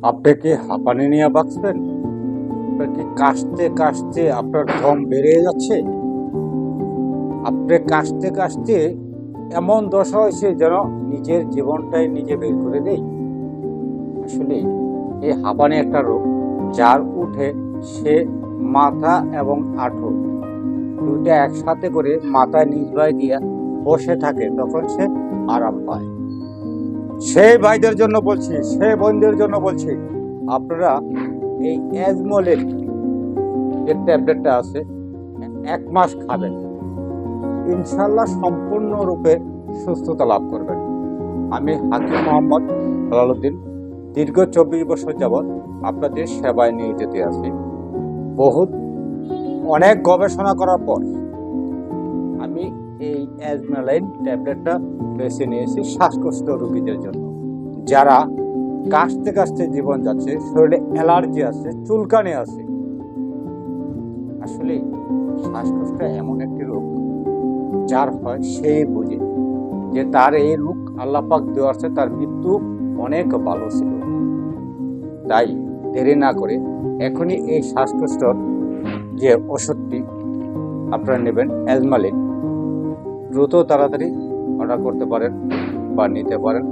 আপনি কি হাঁপানি নিয়ে বাঁচবেন? আপনার কি কাশতে কাশতে আপনার দম বেড়ে যাচ্ছে? আপনি কাশতে কাশতে এমন দশা হয়েছে যেন নিজের জীবনটাই নিজে বের করে দেই। আসলে এই হাঁপানি একটা রোগ, যার উঠে সে মাথা এবং হাঁটু দুইটা একসাথে করে মাথায় নিজবাই দিয়া বসে থাকে, তখন সে আরাম পায়। সেই ভাইদের জন্য বলছি, সেই বোনদের জন্য বলছি, আপনারা এই অ্যাজমোলিন যে ট্যাবলেটটা আছে 1 মাস খাবেন, ইনশাল্লাহ সম্পূর্ণরূপে সুস্থতা লাভ করবেন। আমি হাকিম মোহাম্মদ হেলালুদ্দিন দীর্ঘ 24 বছর যাবৎ আপনাদের সেবায় নিয়োজিত আছি। অনেক গবেষণা করার পর আমি এই অ্যাজমোলিন ট্যাবলেটটা বেছে নিয়েছি শ্বাসকষ্ট রোগীদের জন্য, যারা কাশতে কাশতে জীবন যাচ্ছে, শরীরে অ্যালার্জি আছে, চুলকানি আছে। আসলে শ্বাসকষ্ট এমন একটি রোগ, যার হয় সেই বুঝে যে তার এই রোগ আল্লাহ পাক দেওয়ার চেয়ে তার মৃত্যু অনেক ভালো ছিল। তাই দেরি না করে এখনই এই শ্বাসকষ্টর যে ওষুধটি আপনারা নেবেন অ্যাজমোলিন, দ্রুত তাড়াতাড়ি অর্ডার করতে পারেন বা নিতে পারেন।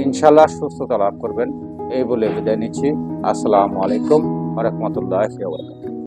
ইনশাল্লাহ সুস্থতা লাভ করবেন। এই বলে বিদায় নিচ্ছি। আসসালামু আলাইকুম ওয়া রাহমাতুল্লাহি ওয়া বারাকাতুহু।